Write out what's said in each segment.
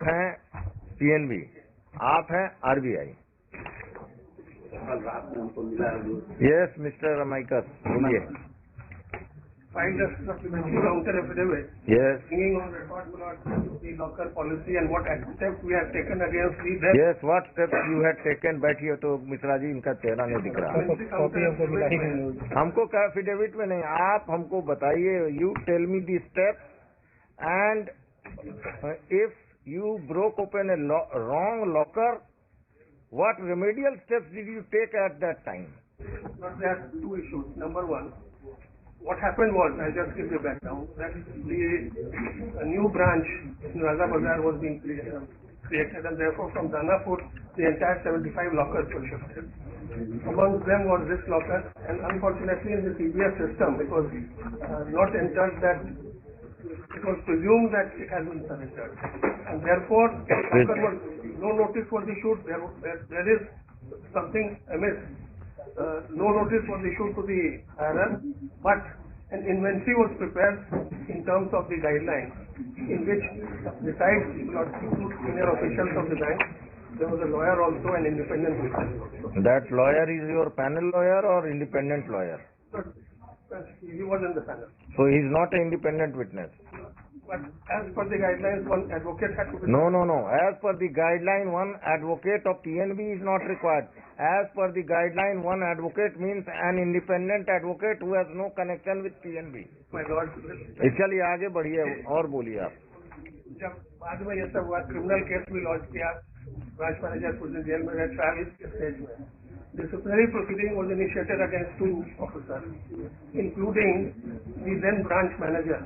हैं पीएनबी, आप हैं आरबीआई। यस मिस्टर अमाइकस, बोलिए। Filed a supplementary counter affidavit. Yes. Bringing on record the locker policy and what steps we have taken against the then. Yes, what steps you had taken? बैठिए तो मिश्रा जी, इनका चेहरा नहीं दिख रहा। हमको क्या एफिडेविट में नहीं, आप हमको बताइए। You tell me the steps and if you broke open a wrong locker, what remedial steps did you take at that time? But there are two issues. Number one, what happened was, I'll just give you background, that a new branch in Raza Bazar was being created and therefore from Danapur the entire 75 lockers were shifted. Among them was this locker, and unfortunately in the CBS system it was not entered that it was presumed that it has been surrendered, and therefore no notice was issued. There is something amiss. No notice was issued to the IRR, but an inventory was prepared in terms of the guidelines, in which besides senior officials of the bank, there was a lawyer also, an independent witness also. That lawyer is your panel lawyer or independent lawyer? He was in the panel. So he is not an independent witness. But as per the guidelines, one advocate had to be... No. As per the guideline, one advocate of PNB is not required. As per the guideline, one advocate means an independent advocate who has no connection with PNB. My lord, चलिए आगे बढ़िए और बोलिए आप। जब बाद में ये सब हुआ, क्रिमिनल केस भी लॉन्च किया, ब्रांच मैनेजर कुछ दिन जेल में रहे, ट्रायल के स्टेज में disciplinary proceeding was initiated against two officers, including the then branch manager.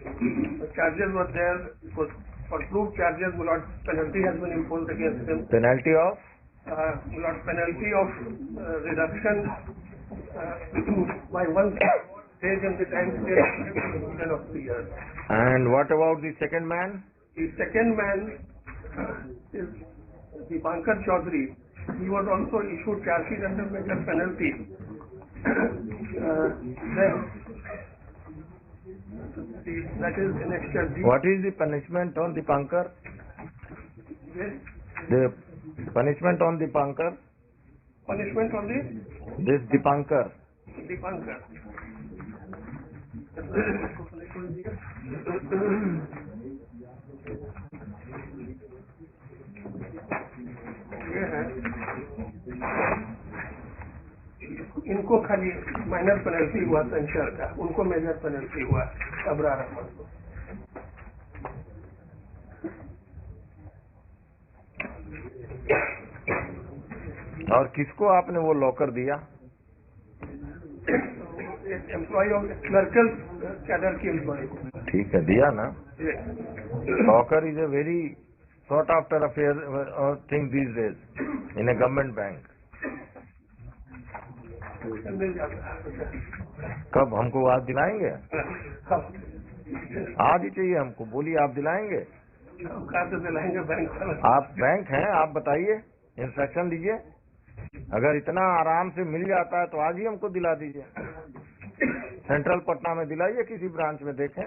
The charges were there. For proved charges, Mulot, penalty has been imposed against him. Penalty of? Mulot, penalty of reduction by one stage in the time scale of 3 years. And what about the second man? The second man is the Pankaj Chaudhary. He was also issued charge sheet under major penalty. That is in excess. What is the punishment on the Pankaj? Yes. The punishment on the Pankaj? Punishment on the? This Dipankar. Dipankar. इनको खाली minor penalty हुआ सेंशर का, उनको major penalty हुआ अबरार अहमद को। और किसको आपने वो लॉकर दिया? एम्प्लॉय ऑफ क्लर्कल कैडर की एम्प्लॉय को। ठीक है, दिया ना। Locker is a very sought after affair or thing these days in a government bank. कब हमको आज दिलाएंगे? आज ही चाहिए हमको, बोलिए आप दिलाएंगे? दिलाएंगे बैंक। आप बैंक हैं, आप बताइए, इंस्ट्रक्शन दीजिए। अगर इतना आराम से मिल जाता है तो आज ही हमको दिला दीजिए। सेंट्रल पटना में दिलाइए, किसी ब्रांच में देखें।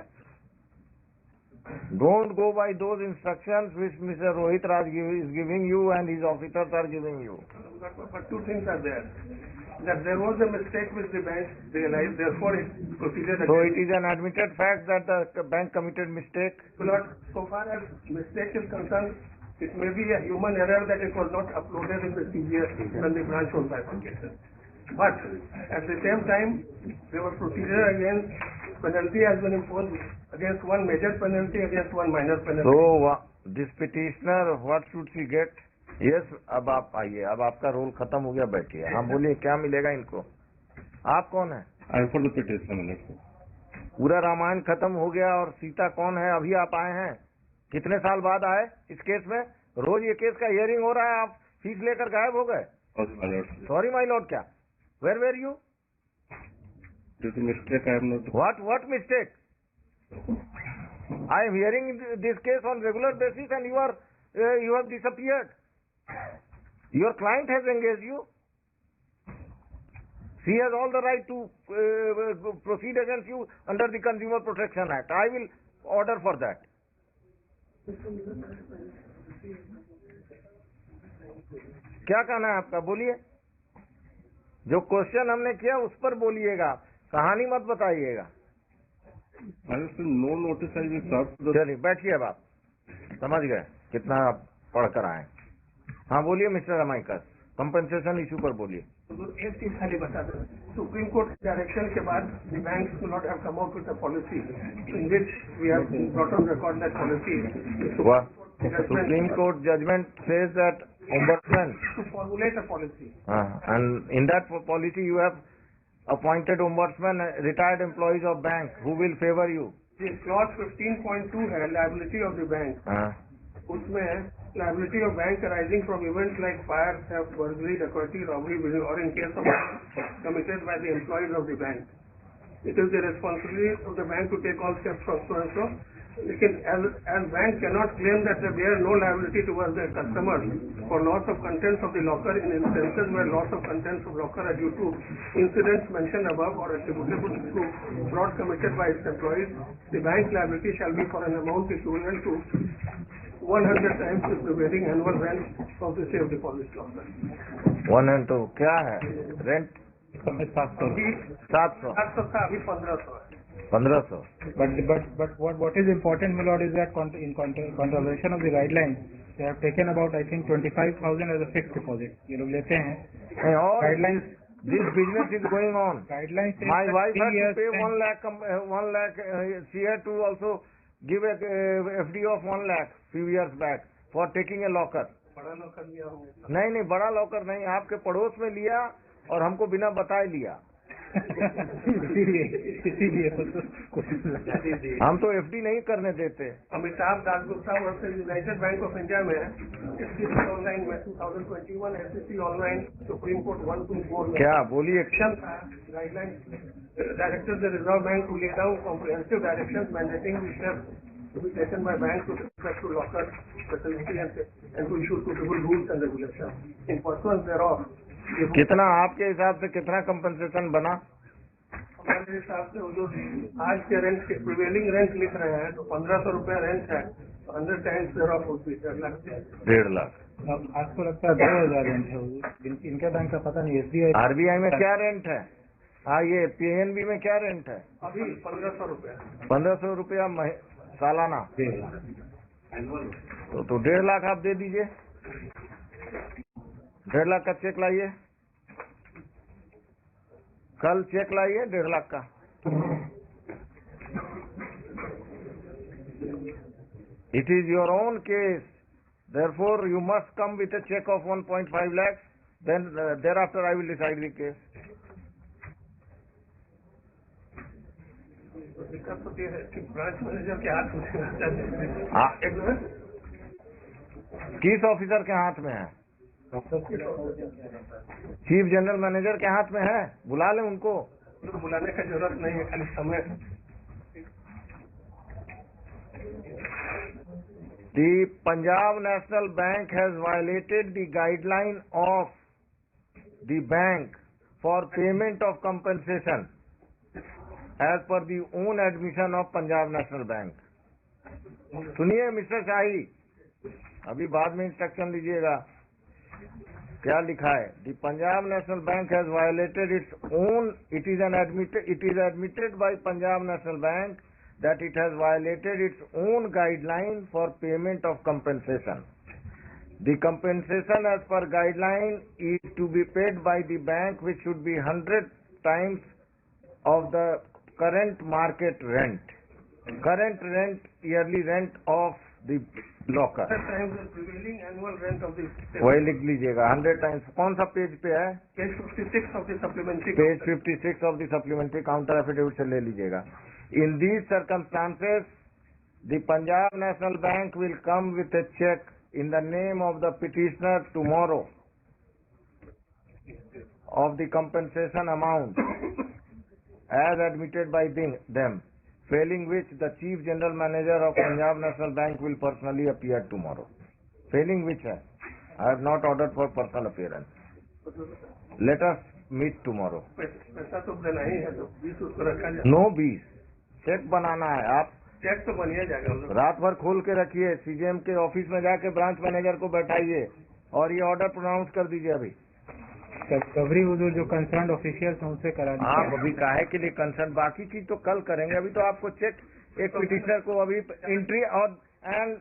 Don't go by those instructions which Mr. Rohit Raj is giving you and his officers are giving you. But two things are there. That there was a mistake which the bank realized, therefore it proceeded again. So it is an admitted fact that the bank committed mistake? So far as mistake is concerned, it may be a human error that it was not uploaded in the CBS when the branch was bifurcated. But at the same time, there was procedure against penalty has been imposed against one major penalty, against one minor penalty. So this petitioner, what should she get? Yes, अब आप आइए, अब आपका role खत्म हो गया, बैठिए। हाँ बोलिए, क्या मिलेगा इनको? आप कौन है? पूरा रामायण खत्म हो गया और सीता कौन है? अभी आप आए हैं, कितने साल बाद आए इस केस में? रोज ये केस का हियरिंग हो रहा है, आप फीस लेकर गायब हो गए। सॉरी माय लॉर्ड, क्या? Where were you? What mistake? I am hearing this case on regular basis and you have disappeared. Your client has engaged you. She has all the right to proceed against you under the Consumer Protection Act. I will order for that. क्या कहना है आपका, बोलिए। जो question हमने किया उस पर बोलिएगा, कहानी मत बताइएगा। No notice has been served. चलिए बैठिए, अब आप समझ गए कितना आप पढ़कर आए। हाँ बोलिए मिस्टर अमाइकस, कंपनसेशन इशू पर बोलिए। एक चीज खाली बता दें, सुप्रीम कोर्ट डायरेक्शन के बाद the banks will not have come out with a policy in which we have brought on record that policy. Supreme Court judgment says that ombudsman To formulate a policy. And in that policy you have appointed ombudsman, retired employees of bank who will favor you. The clause 15.2 है liability of the bank. उसमें liability of bank arising from events like fire, theft, burglary, dacoity, robbery, or in case of committed by the employees of the bank. It is the responsibility of the bank to take all steps from so and so. लेकिन as bank cannot claim that they bear no liability towards their customers for loss of contents of the locker in instances where loss of contents of locker are due to incidents mentioned above or attributable to fraud committed by its employees. The bank liability shall be for an amount equivalent to 100 times the prevailing annual rent of the safe deposit locker. 102 क्या है rent? 700। 700 था, अभी 1500 है। 1500। But what is important, my lord, is that in contravention of the guidelines, they have taken about I think 25,000 as a fixed deposit. ये लोग लेते हैं। Guidelines. This business is going on. Guidelines. My wife had to pay 1 lakh. 1 lakh. She had to also give a FD of 1 lakh few years back for taking a locker. बड़ा locker लिया होगा। नहीं बड़ा locker नहीं, आपके पड़ोस में लिया और हमको बिना बताए लिया। इसीलिए हम तो एफडी नहीं करने देते। Amitabh Dasgupta versus United bank of India में ऑनलाइन में 2021 SEC ऑनलाइन सुप्रीम कोर्ट 124 में क्या बोलिए? Guideline director the reserve bank to lay down comprehensive directions mandating steps to be taken by banks with respect to locker facility and to issue suitable rules and regulations. In pursuance thereof, कितना आपके हिसाब से कितना compensation बना? हमारे हिसाब से जो आज के रेंट के प्रिवेलिंग रेंट लिख रहे हैं तो 1500 रुपया रेंट है, 100 times thereof would be 1.5 lakh. 1.5 lakh. अब आपको लगता है 2,000 रेंट है, इनके बैंक का पता नहीं। SBI RBI में क्या रेंट है? हाँ ये PNB में क्या रेंट है? अभी 1500 रुपया। 1500 रुपया सालाना। तो 1.5 लाख आप दे दीजिए। 1.5 लाख का चेक लाइए, कल चेक लाइए 1.5 लाख का। It is your own case, therefore you must come with a check of 1.5 lakhs. Then thereafter I will decide the case. दिक्कत होती है कि ब्रांच मैनेजर के हाथ में किस ऑफिसर के हाथ में है? चीफ जनरल मैनेजर के हाथ में है, बुला लें उनको। बुलाने का जरूरत नहीं है, खाली समय। The Punjab National Bank has violated the guideline of the bank for payment of compensation as per the own admission of Punjab National Bank. सुनिए मिस्टर शाही, अभी बाद में इंस्ट्रक्शन लीजिएगा। क्या लिखा है? The Punjab National Bank has violated its own. It is admitted by Punjab National Bank that it has violated its own guideline for payment of compensation. The compensation as per guideline is to be paid by the bank, which should be 100 times of the current market rent, yearly rent of the locker. 100 times the prevailing annual rent of the वही लिख लीजिएगा 100 times. कौन सा page पे है? Page 56 of the supplementary. Page 56 of the supplementary counter affidavit से ले लीजिएगा। In these circumstances, the Punjab National Bank will come with a check in the name of the petitioner tomorrow of the compensation amount as admitted by them, failing which the Chief General Manager of Punjab National Bank will personally appear tomorrow. Failing which I have not ordered for personal appearance. Let us meet tomorrow. पैसा तो देना ही है, तो 20 उसको रखा जाए। No 20, check बनाना है। आप चेक तो बन ही जाएगा उधर। रात भर खोल के रखिए, सीजीएम के ऑफिस में जाके ब्रांच मैनेजर को बैठाइए और ये ऑर्डर प्रोनाउंस कर दीजिए अभी। कवरी हुजूर जो कंसर्न ऑफिशियल्स हैं उनसे करा दीजिए। आप अभी काहे के लिए कंसर्न, बाकी चीज तो कल करेंगे, अभी तो आपको चेक, एक पिटिशनर को अभी एंट्री और and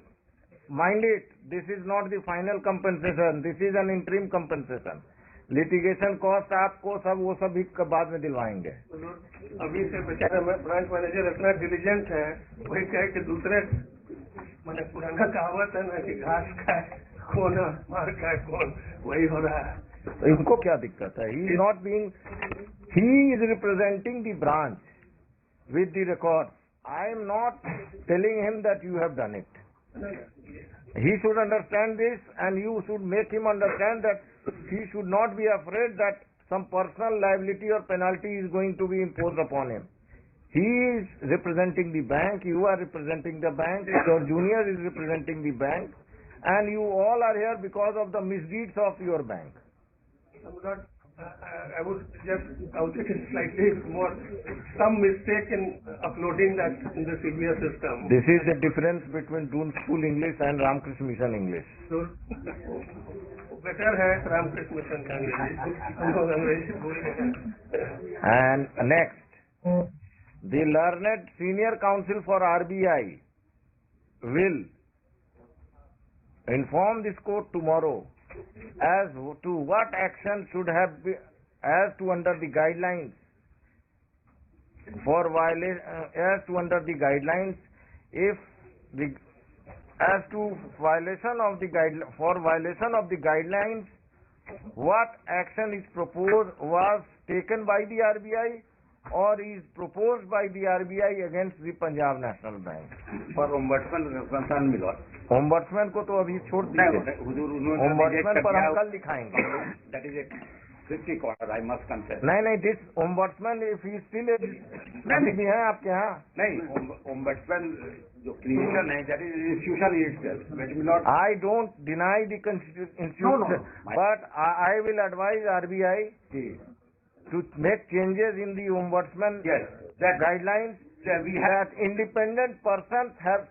mind it, this is not the final compensation, this is an interim compensation. Litigation cost आपको सब वो सब भी बाद में दिलवाएंगे। अभी से बेचारा ब्रांच मैनेजर इतना डिलीजेंट है, वही कहे कि दूसरे मैंने पुराना कहावत है ना कि घास खाए कौन मार खाए कौन, वही हो रहा है। तो इनको क्या दिक्कत है? He is not being, he is representing the branch with the record. I am not telling him that you have done it. He should understand this, and you should make him understand that he should not be afraid that some personal liability or penalty is going to be imposed upon him. He is representing the bank, you are representing the bank, your junior is representing the bank, and you all are here because of the misdeeds of your bank. I would just count it slightly more, some mistake in uploading that in the CBS system. This is the difference between Doon School English and Ramakrishna Mission English. So, better है Ramakrishna mission का अंग्रेजी, हम लोग अंग्रेजी भूल गए। And next, the learned senior counsel for RBI will inform this court tomorrow as to what action should have been, as to under the guidelines for as to under the guidelines, if the as to violation of the for violation of the guidelines, what action is proposed was taken by the RBI or is proposed by the RBI against the Punjab National Bank. For ombudsman concern मिलो। Ombudsman को तो अभी छोड़ दीजिए, ombudsman पर हम कल दिखाएंगे। That is a strictly order, I must confess. नहीं, this ombudsman if he still भी है आपके यहाँ? नहीं, ombudsman जो क्रिएशन है, that is institution itself. Let me not. I don't deny the institution, but I will advise RBI to make changes in the ombudsman guidelines that independent persons have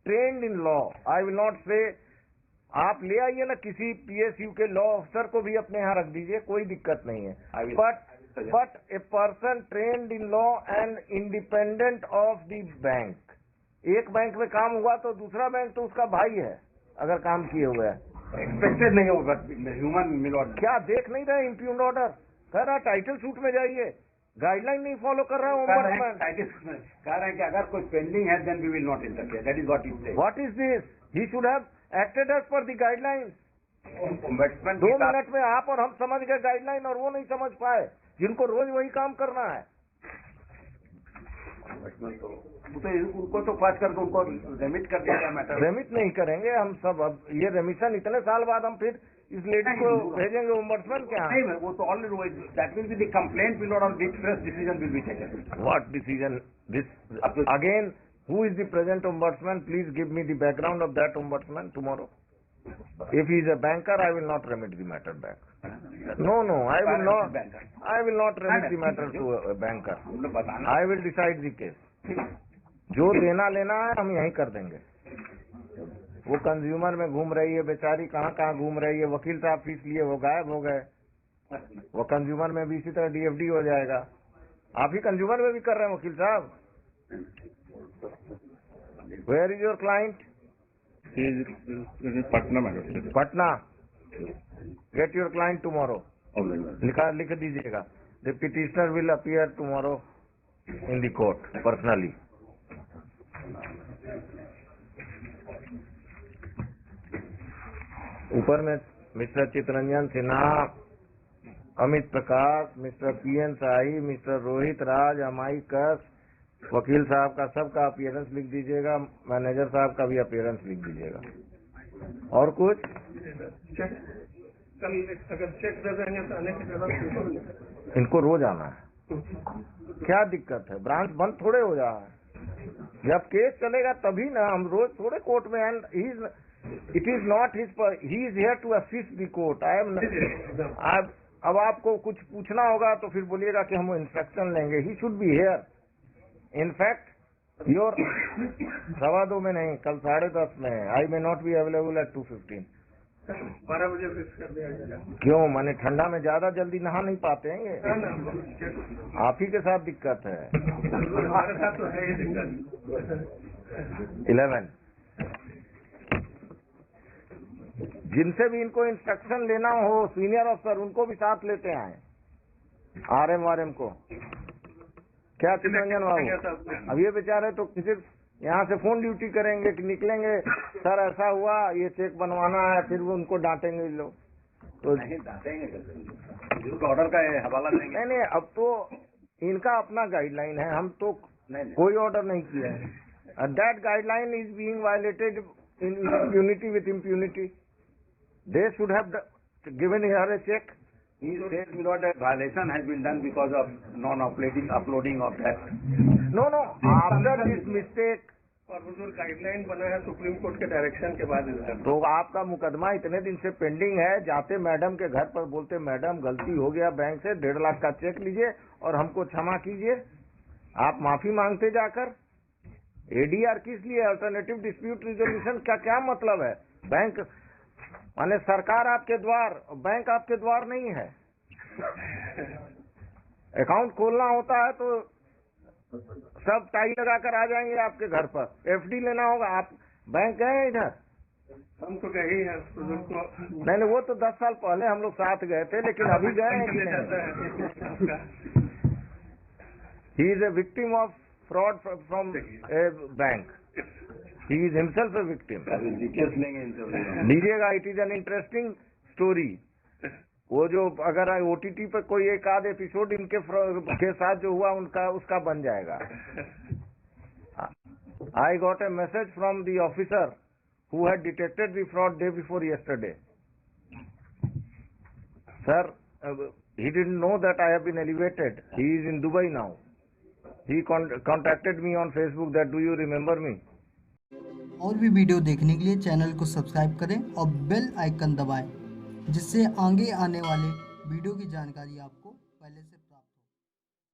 trained in law. I will not say, आप ले आइए ना किसी PSU के law अफसर को भी अपने यहाँ रख दीजिए, कोई दिक्कत नहीं है, but a person trained in law and independent of the bank. एक बैंक में काम हुआ तो दूसरा बैंक तो उसका भाई है अगर काम किए हुए है। एक्सपेक्टेड नहीं होगा ह्यूमन मिलॉट। क्या देख नहीं रहे इम्प्यून ऑर्डर? कह रहा टाइटल सूट में जाइए, गाइडलाइन नहीं फॉलो कर रहा है ओम्बड्समैन। कह रहे हैं कि अगर कोई पेंडिंग है then we will not interfere, that is what it says. What is this? He should have acted as per the guidelines. Ombudsman 2 minute में आप और हम समझ गए गाइडलाइन और वो नहीं समझ पाए, जिनको रोज वही काम करना है। तो उनको तो पास करके उनको रेमिट कर दिया मैटर। रेमिट नहीं करेंगे हम सब, अब ये रेमिशन इतने साल बाद हम फिर इस लेडी को भेजेंगे ओम्बड्समैन के यहाँ? नहीं, वो तो already that will be the complaint will not on which fresh decision will be taken. What decision? This again, who is the present ombudsman? Please give me the background of that ombudsman tomorrow. If he is a banker, I will not remit the matter back. No, I will not remit the matter to a banker. I will decide the case. जो देना लेना है हम यहीं कर देंगे। वो consumer में घूम रही है बेचारी, कहाँ कहाँ घूम रही है, वकील साहब फीस लिए वो गायब हो गए। वो कंज्यूमर में भी इसी तरह DFD हो जाएगा। आप ही कंज्यूमर में भी कर रहे हैं वकील साहब। Where is your client? Patna madam. Patna. Get your client tomorrow. लिख दीजिएगा। The petitioner will appear tomorrow in the court personally. ऊपर में मिस्टर चितरंजन सिन्हा, अमित प्रकाश, मिस्टर PN शाही, मिस्टर रोहित राज, अमाइकस, वकील साहब का सबका अपीयरेंस लिख दीजिएगा, मैनेजर साहब का भी अपीयरेंस लिख दीजिएगा। और कुछ? कल अगर चेक दे देंगे तो आने की जरूरत नहीं। इनको रोज आना है, क्या दिक्कत है? ब्रांच बंद थोड़े हो जा है। जब केस चलेगा तभी ना, हम रोज थोड़े कोर्ट में। And it is not his, he is here to assist the court. अब आपको कुछ पूछना होगा तो फिर बोलिएगा कि हम इंस्ट्रक्शन लेंगे। He should be here. In fact, your 2:15 में नहीं, कल 10:30 में है। I may not be available at 2:15। 12 बजे फिक्स कर दिया जाएगा। क्यों? माने ठंडा में ज्यादा जल्दी नहा नहीं पाते हैं ये? ना, ना, आप ही के साथ दिक्कत है। हमारे साथ तो है ही दिक्कत। 11 जिनसे भी इनको इंस्ट्रक्शन लेना हो सीनियर अफसर, उनको भी साथ लेते आए, RM वारएम को। क्या चितरंजन बाबू, अब ये बेचारे तो किसी यहाँ से फोन ड्यूटी करेंगे कि निकलेंगे, सर ऐसा हुआ, ये चेक बनवाना है, फिर वो उनको डांटेंगे लोग। तो नहीं डांटेंगे, ऑर्डर का हवाला देंगे। नहीं, अब तो इनका अपना गाइडलाइन है, हम तो कोई ऑर्डर नहीं किया है। That guideline is being violated in impunity with impunity. They should have given her a check. He said, my lord, a violation has been done because of non-uploading of that. No, after this mistake. और वो जो guideline बना है supreme court के direction के बाद तो आपका मुकदमा इतने दिन से पेंडिंग है, जाते मैडम के घर पर बोलते मैडम गलती हो गया बैंक से, 1.5 लाख का चेक लीजिए और हमको क्षमा कीजिए। आप माफी मांगते जाकर। ADR किस लिए? अल्टरनेटिव डिस्प्यूट रिजोल्यूशन का क्या मतलब है? बैंक माने सरकार आपके द्वार, बैंक आपके द्वार नहीं है। अकाउंट खोलना होता है तो सब टाई लगाकर आ जाएंगे आपके घर पर। FD लेना होगा, आप बैंक गए हैं इधर? हम तो गए ही हैं। नहीं, वो तो 10 साल पहले हम लोग साथ गए थे, लेकिन अभी गए हैं कि नहीं? He is a victim of fraud from a bank. He is himself a victim. लीजिएगा, it is an interesting story. वो जो अगर OTT पर कोई एक आध एपिसोड इनके के साथ जो हुआ उसका बन जाएगा। I got a message from the officer who had detected the fraud day before yesterday. Sir, he didn't know that I have been elevated. He is in Dubai now. He contacted me on Facebook that do you remember me? और भी video देखने के लिए channel को subscribe करें और bell icon दबाएं, जिससे आगे आने वाले वीडियो की जानकारी आपको पहले से